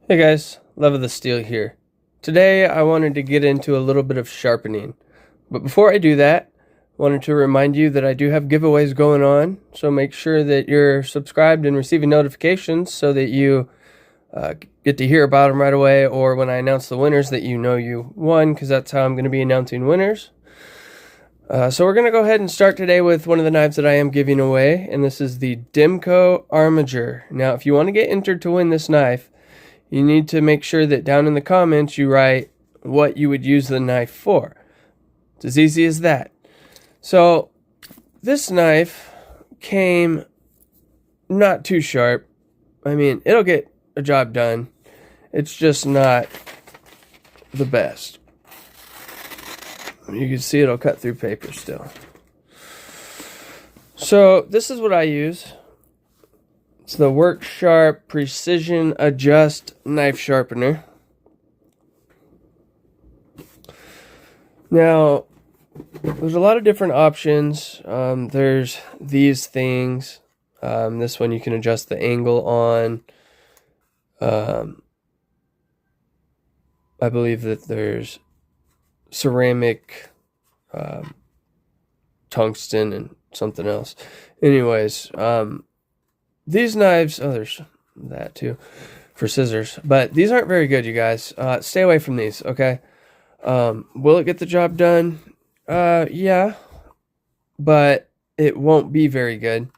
Hey guys, Love of the Steel here. Today I wanted to get into a little bit of sharpening. But before I do that, I wanted to remind you that I do have giveaways going on. So make sure that you're subscribed and receiving notifications so that you get to hear about them right away, or when I announce the winners that you know you won, because that's how I'm going to be announcing winners. So we're going to go ahead and start today with one of the knives that I am giving away, and this is the Dimco Armiger. Now if you want to get entered to win this knife, you need to make sure that down in the comments you write what you would use the knife for. It's as easy as that. So this knife came not too sharp. I mean, it'll get a job done. It's just not the best. You can see it'll cut through paper still. So this is what I use. It's the Work Sharp Precision Adjust Knife Sharpener. Now, there's a lot of different options. There's these things. This one you can adjust the angle on. I believe that there's ceramic, tungsten, and something else. Anyways, these knives, oh, there's that too, for scissors. But these aren't very good, you guys. Stay away from these, okay? Will it get the job done? Yeah. But it won't be very good.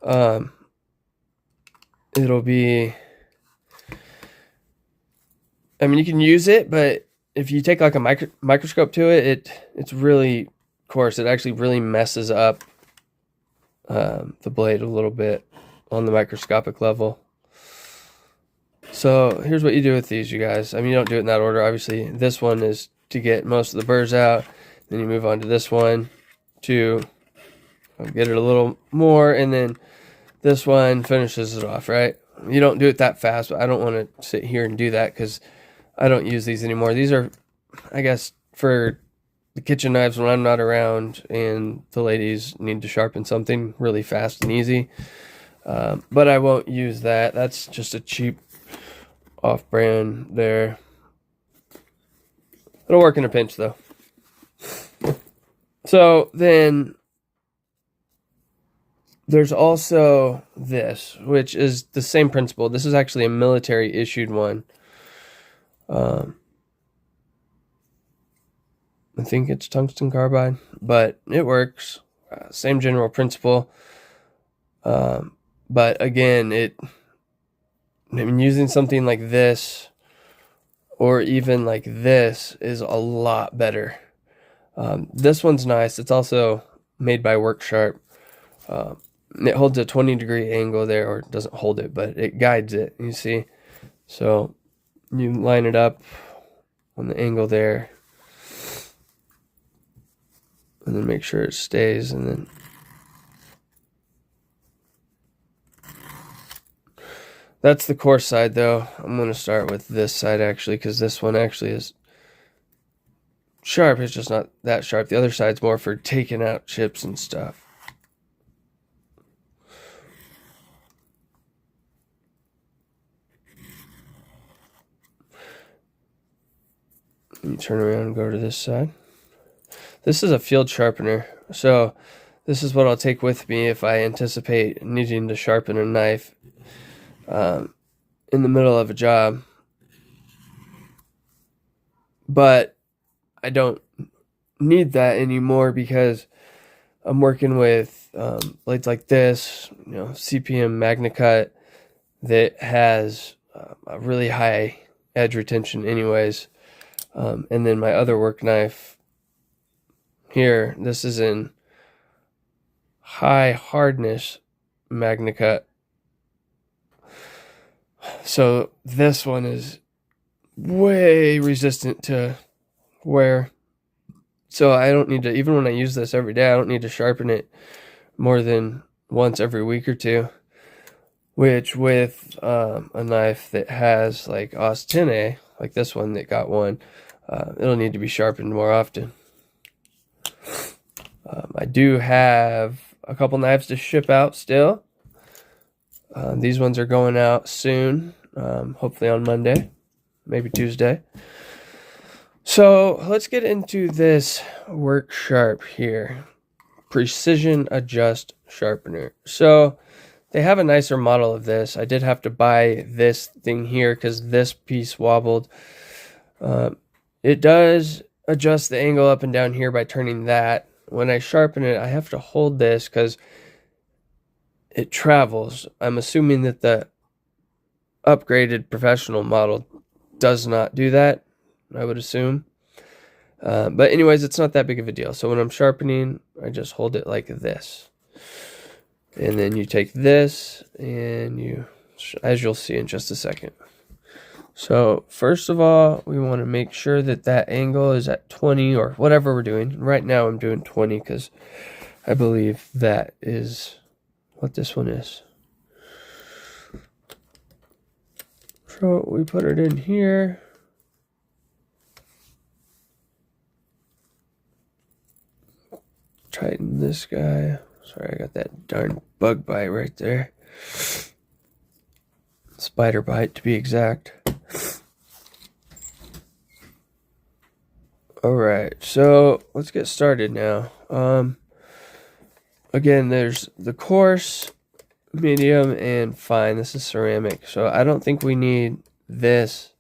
It'll be... I mean, you can use it, but if you take like a microscope to it, it's really coarse. It actually really messes up the blade a little bit on the microscopic level. So here's what you do with these, you guys. I mean, you don't do it in that order, obviously. This one is to get most of the burrs out. Then you move on to this one to get it a little more, and then this one finishes it off, right? You don't do it that fast, but I don't want to sit here and do that because I don't use these anymore. These are, I guess, for the kitchen knives when I'm not around and the ladies need to sharpen something really fast and easy. But I won't use that. That's just a cheap off-brand there. It'll work in a pinch, though. So then there's also this, which is the same principle. This is actually a military-issued one. I think it's tungsten carbide, but it works. Same general principle. But again, I mean, using something like this or even like this is a lot better. This one's nice. It's also made by Work Sharp. It holds a 20-degree angle there, or it doesn't hold it, but it guides it, you see. So you line it up on the angle there, and then make sure it stays, and then that's the coarse side, though. I'm going to start with this side, actually, because this one actually is sharp. It's just not that sharp. The other side's more for taking out chips and stuff. You turn around and go to this side. This is a field sharpener, so this is what I'll take with me if I anticipate needing to sharpen a knife in the middle of a job. But I don't need that anymore because I'm working with blades like this, CPM MagnaCut, that has a really high edge retention anyways. And then my other work knife here, this is in high hardness MagnaCut. So this one is way resistant to wear. So I don't need to, even when I use this every day, I don't need to sharpen it more than once every week or two. Which with a knife that has like Os 10A, like this one that got one, it'll need to be sharpened more often. I do have a couple knives to ship out still. These ones are going out soon. hopefully on Monday, maybe Tuesday. So let's get into this Work Sharp here. Precision Adjust Sharpener. So they have a nicer model of this. I did have to buy this thing here because this piece wobbled. It does adjust the angle up and down here by turning that. When I sharpen it, I have to hold this because it travels. I'm assuming that the upgraded professional model does not do that, I would assume. But anyways, it's not that big of a deal. So when I'm sharpening, I just hold it like this. And then you take this and you, as you'll see in just a second. So first of all, we want to make sure that that angle is at 20 or whatever we're doing. Right now I'm doing 20 because I believe that is what this one is. So we put it in here. Tighten this guy. Sorry, I got that darn bug bite right there. Spider bite to be exact. Alright, so let's get started now. Again, there's the coarse, medium, and fine. This is ceramic, so I don't think we need this.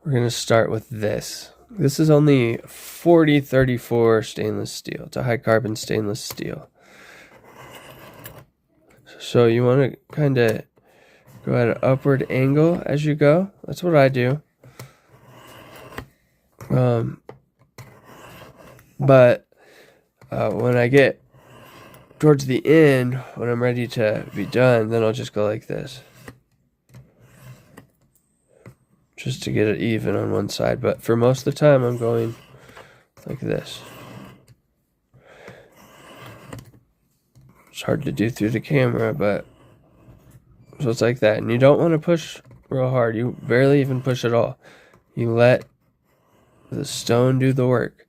We're going to start with this. This is only 4034 stainless steel. It's a high carbon stainless steel. So you want to kind of go at an upward angle as you go. That's what I do. But when I get towards the end, when I'm ready to be done, then I'll just go like this. Just to get it even on one side. But for most of the time, I'm going like this. It's hard to do through the camera, but so it's like that. And you don't want to push real hard. You barely even push at all. You let the stone do the work.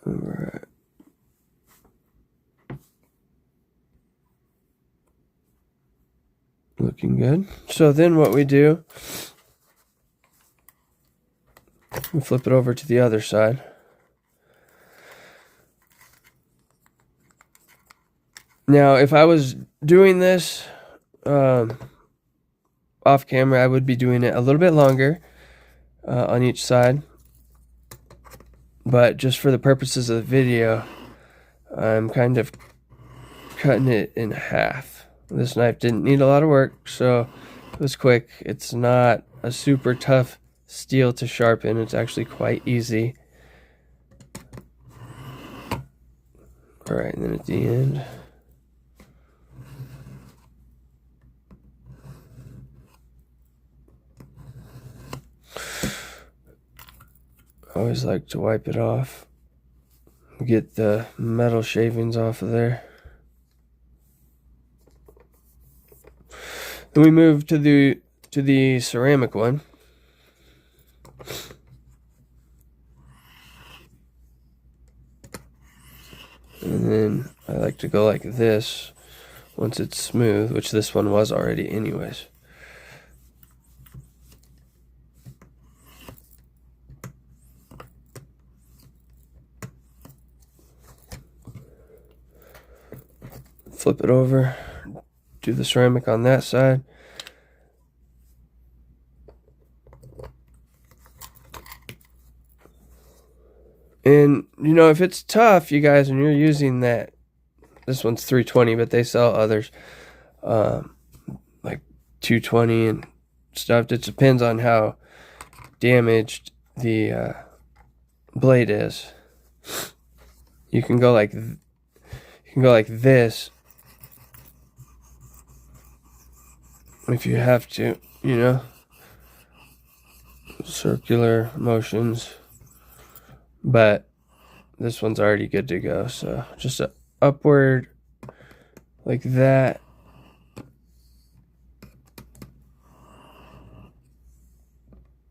All right. Looking good. So then what we do, we flip it over to the other side. Now, if I was doing this off camera, I would be doing it a little bit longer on each side. But just for the purposes of the video, I'm kind of cutting it in half. This knife didn't need a lot of work, so it was quick. It's not a super tough steel to sharpen. It's actually quite easy. All right, and then at the end, I always like to wipe it off, get the metal shavings off of there. Then we move to the ceramic one. And then I like to go like this once it's smooth, which this one was already anyways. Flip it over, do the ceramic on that side. And, you know, if it's tough, you guys, and you're using that, this one's 320, but they sell others, like 220 and stuff. It depends on how damaged the blade is. You can go like this if you have to, you know, circular motions. But this one's already good to go, so just a upward like that.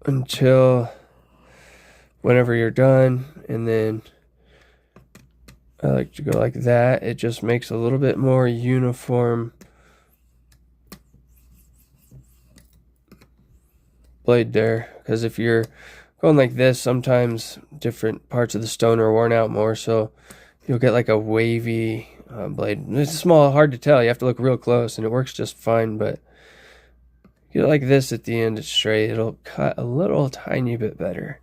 Until whenever you're done, and then I like to go like that. It just makes a little bit more uniform blade there, because if you're going like this, sometimes different parts of the stone are worn out more, so you'll get like a wavy blade. It's small, hard to tell. You have to look real close, and it works just fine, but get it like this at the end, it's straight. It'll cut a little tiny bit better.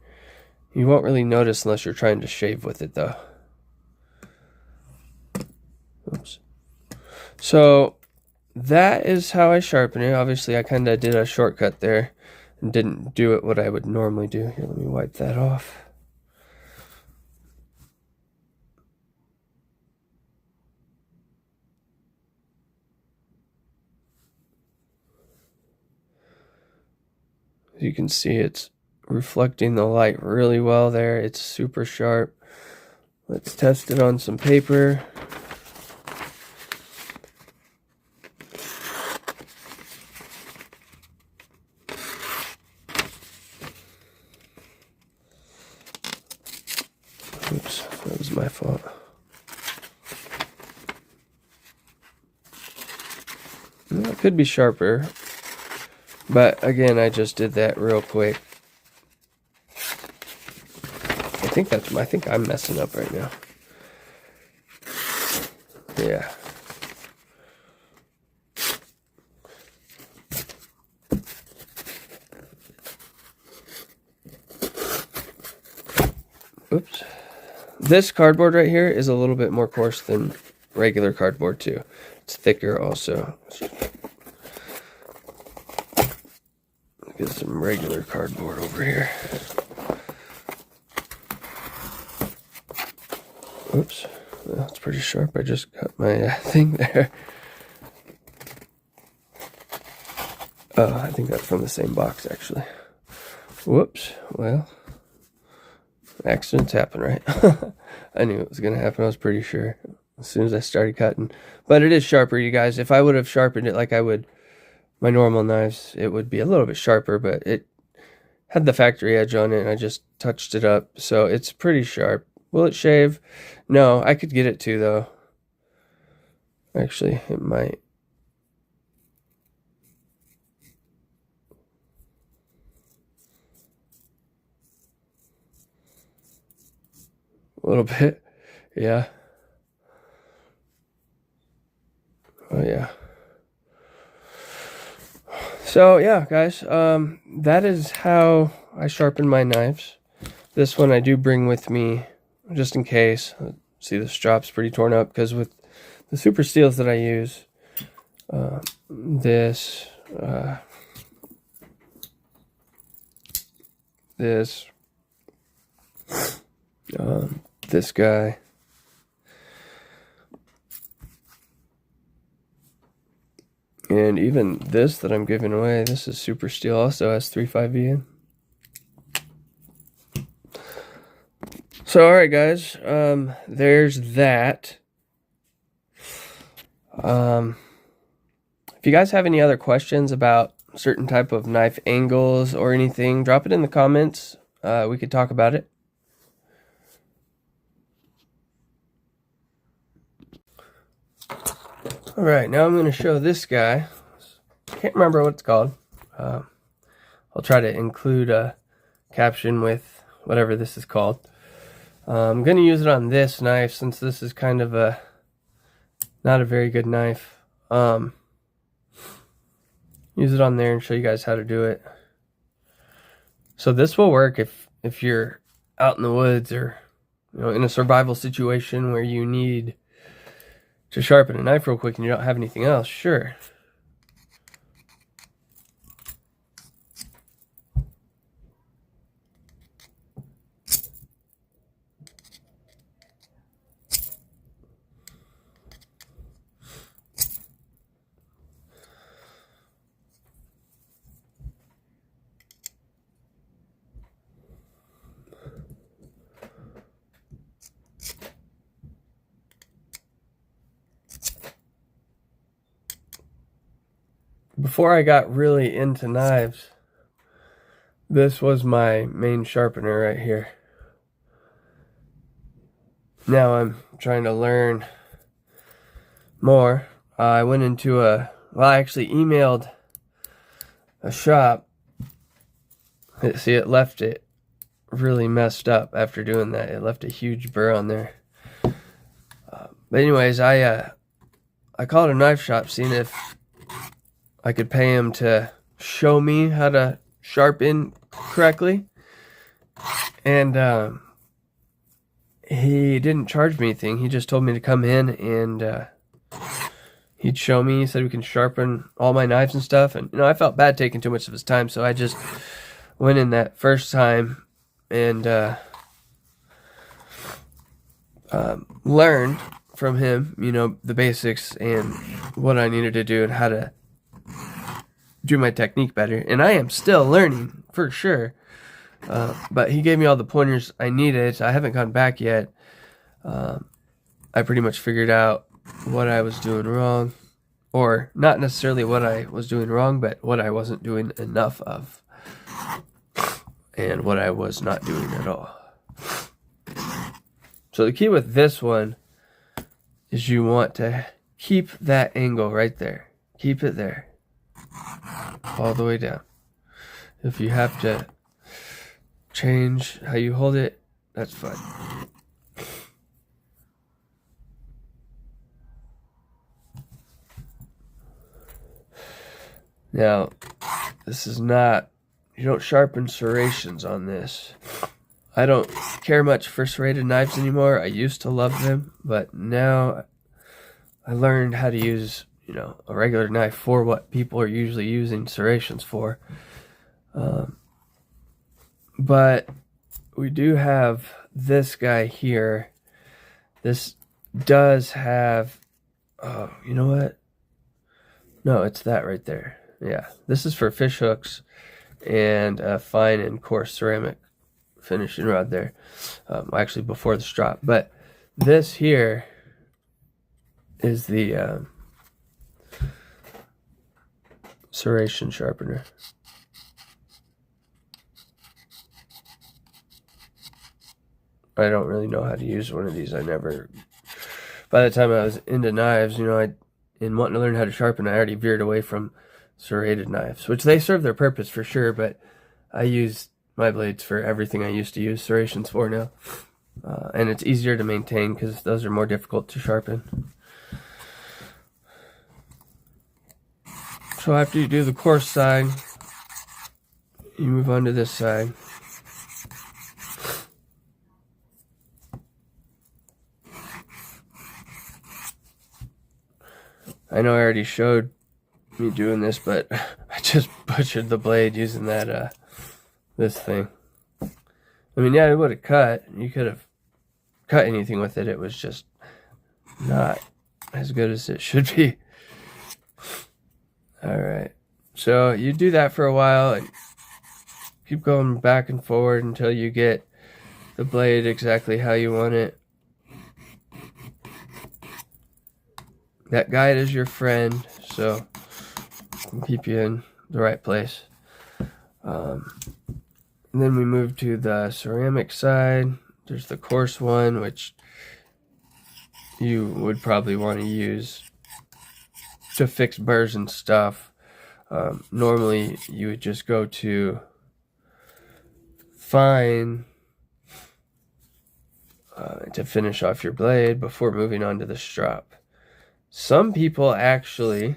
You won't really notice unless you're trying to shave with it, though. Oops. So that is how I sharpen it. Obviously, I kind of did a shortcut there and didn't do it what I would normally do. Here, let me wipe that off. As you can see, it's reflecting the light really well there. It's super sharp. Let's test it on some paper. Oops, that was my fault. Well, it could be sharper, but again, I just did that real quick. I think I'm messing up right now. Yeah. Oops. This cardboard right here is a little bit more coarse than regular cardboard too. It's thicker also. Get some regular cardboard over here. Oops, well, that's pretty sharp. I just got my thing there. Oh, I think that's from the same box, actually. Whoops, well, accidents happen, right? I knew it was going to happen. I was pretty sure as soon as I started cutting. But it is sharper, you guys. If I would have sharpened it like I would my normal knives, it would be a little bit sharper, but it had the factory edge on it, and I just touched it up, so it's pretty sharp. Will it shave? No, I could get it to, though. Actually, it might. A little bit. Yeah. Oh, yeah. So, yeah, guys, that is how I sharpen my knives. This one I do bring with me just in case. See, the strop's pretty torn up because with the super steels that I use, this guy, and even this that I'm giving away, this is super steel also, has 3.5E. So, alright guys, there's that. If you guys have any other questions about certain type of knife angles or anything, drop it in the comments. We could talk about it. Alright, now I'm going to show this guy. Can't remember what it's called. I'll try to include a caption with whatever this is called. I'm going to use it on this knife since this is kind of not a very good knife. Use it on there and show you guys how to do it. So this will work if you're out in the woods or in a survival situation where you need to sharpen a knife real quick and you don't have anything else. Sure. Before I got really into knives, this was my main sharpener right here. Now I'm trying to learn more. I went into I actually emailed a shop. See, it left it really messed up after doing that. It left a huge burr on there. But anyways, I called a knife shop, seeing if I could pay him to show me how to sharpen correctly. And he didn't charge me anything. He just told me to come in and he'd show me. He said we can sharpen all my knives and stuff. And, I felt bad taking too much of his time, so I just went in that first time and learned from him, the basics and what I needed to do and how to do my technique better. And I am still learning, for sure. But he gave me all the pointers I needed. I haven't gone back yet. I pretty much figured out what I was doing wrong. Or not necessarily what I was doing wrong, but what I wasn't doing enough of. And what I was not doing at all. So the key with this one is you want to keep that angle right there. Keep it there. All the way down. If you have to change how you hold it, that's fine. Now, this is not, you don't sharpen serrations on this. I don't care much for serrated knives anymore. I used to love them, but now I learned how to use, a regular knife for what people are usually using serrations for. But we do have this guy here. This does have, oh, you know what? No, it's that right there. Yeah, this is for fish hooks and a fine and coarse ceramic finishing rod there. Actually, before the strop. But this here is the serration sharpener. I don't really know how to use one of these. By the time I was into knives, in wanting to learn how to sharpen, I already veered away from serrated knives, which they serve their purpose for sure, but I use my blades for everything I used to use serrations for now. And it's easier to maintain because those are more difficult to sharpen. So after you do the coarse side, you move on to this side. I know I already showed me doing this, but I just butchered the blade using that this thing. I mean, yeah, it would have cut. You could have cut anything with it. It was just not as good as it should be. Alright, so you do that for a while and keep going back and forward until you get the blade exactly how you want it. That guide is your friend, so it can keep you in the right place. And then we move to the ceramic side. There's the coarse one, which you would probably want to use to fix burrs and stuff. Normally, you would just go to fine to finish off your blade before moving on to the strop. Some people actually,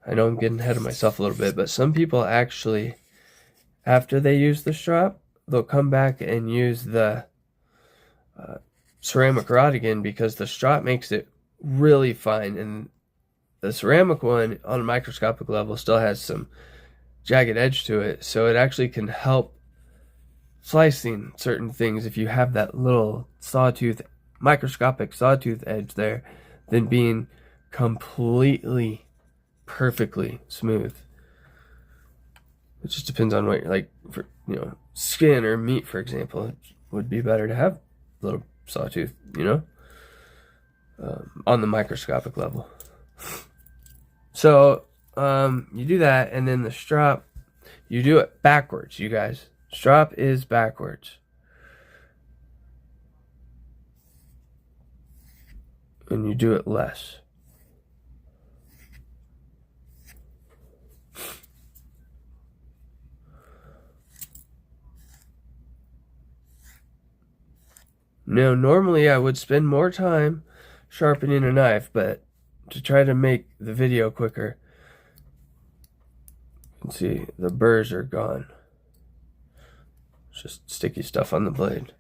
I know I'm getting ahead of myself a little bit, but some people actually, after they use the strop, they'll come back and use the ceramic rod again because the strop makes it really fine, and the ceramic one on a microscopic level still has some jagged edge to it, so it actually can help slicing certain things if you have that little microscopic sawtooth edge there, than being completely perfectly smooth. It just depends on what you're like. For skin or meat, for example, it would be better to have a little sawtooth, on the microscopic level. So you do that, and then the strop, you do it backwards, you guys. Strop is backwards. and you do it less. Now, normally I would spend more time sharpening a knife, but to try to make the video quicker, you can see the burrs are gone. It's just sticky stuff on the blade.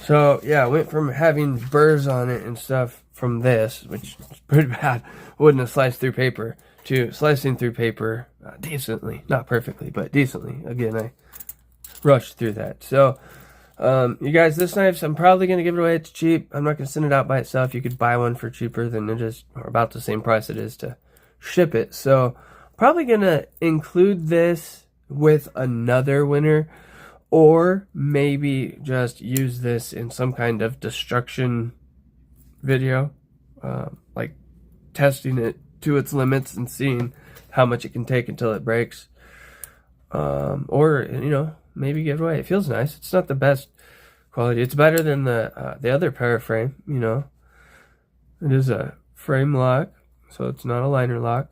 So yeah, I went from having burrs on it and stuff from this, which is pretty bad, wouldn't have sliced through paper, to slicing through paper decently, not perfectly, but decently. Again, I rushed through that. So you guys, this knife, I'm probably going to give it away. It's cheap. I'm not going to send it out by itself. You could buy one for cheaper than it is, or about the same price it is to ship it. So probably going to include this with another winner, or maybe just use this in some kind of destruction video, like testing it to its limits and seeing how much it can take until it breaks. Or, you know, maybe give it away. It feels nice. It's not the best quality. It's better than the other paraframe, you know. It is a frame lock, so it's not a liner lock.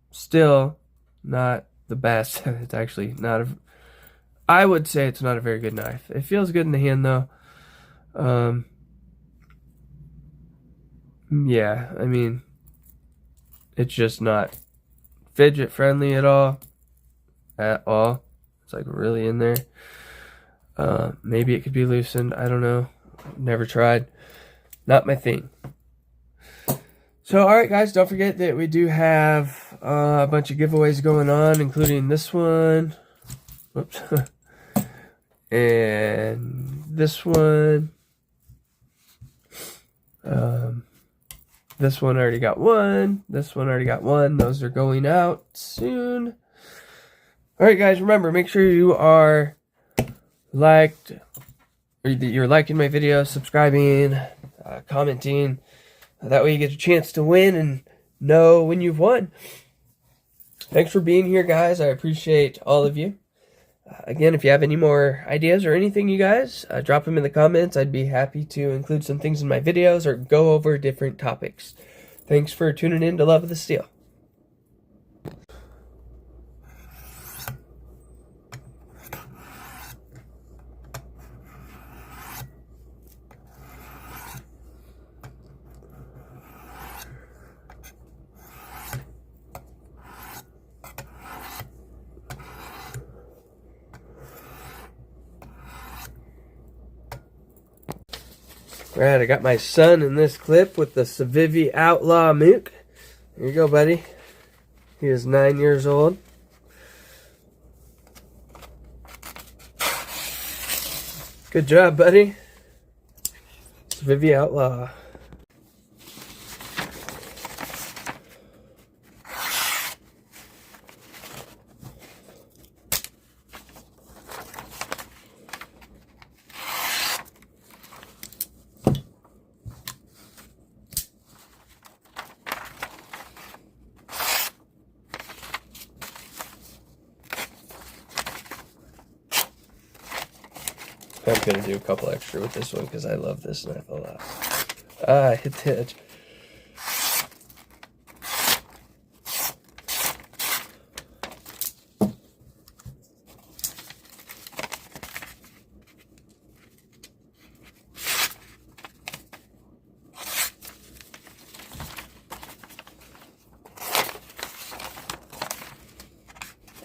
Still not the best. It's actually not a... I would say it's not a very good knife. It feels good in the hand, though. Yeah, I mean, it's just not fidget friendly at all. It's like really in there. Maybe it could be loosened. I don't know. Never tried. Not my thing. So, alright guys, don't forget that we do have a bunch of giveaways going on, including this one. Whoops. And this one. This one already got one. This one already got one. Those are going out soon. Alright guys, remember, make sure you are liked, or that you're liking my videos, subscribing, commenting. That way you get a chance to win and know when you've won. Thanks for being here, guys. I appreciate all of you. Again, if you have any more ideas or anything, you guys, drop them in the comments. I'd be happy to include some things in my videos or go over different topics. Thanks for tuning in to Love of the Steel. Alright, I got my son in this clip with the Civivi Outlaw Mook. Here you go, buddy. He is 9 years old. Good job, buddy. Civivi Outlaw. I'm going to do a couple extra with this one because I love this knife a lot. I hit the edge.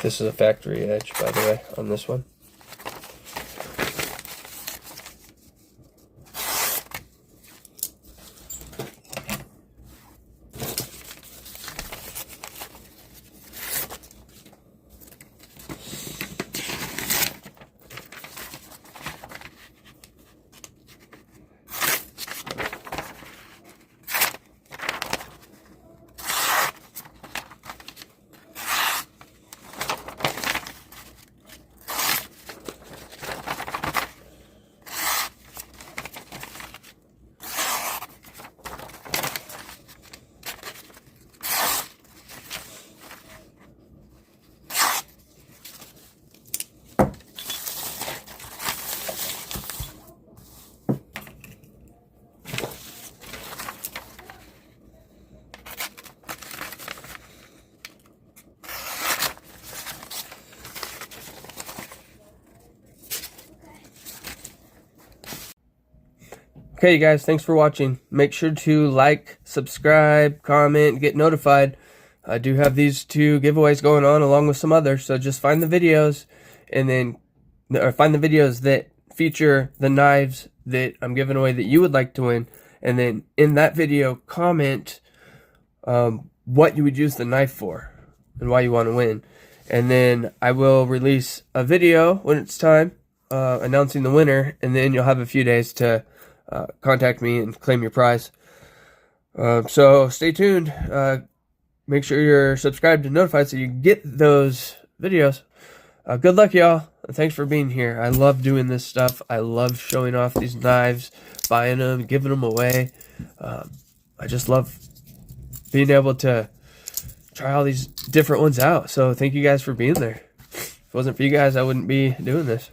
This is a factory edge, by the way, on this one. Okay, you guys, thanks for watching. Make sure to like, subscribe, comment, get notified. I do have these 2 giveaways going on along with some others, so just find the videos and then find the videos that feature the knives that I'm giving away that you would like to win, and then in that video comment what you would use the knife for and why you want to win. And then I will release a video when it's time announcing the winner, and then you'll have a few days to contact me and claim your prize. So stay tuned. Make sure you're subscribed and notified so you get those videos. Good luck, y'all. Thanks for being here. I love doing this stuff. I love showing off these knives, buying them, giving them away. I just love being able to try all these different ones out. So thank you guys for being there. If it wasn't for you guys, I wouldn't be doing this.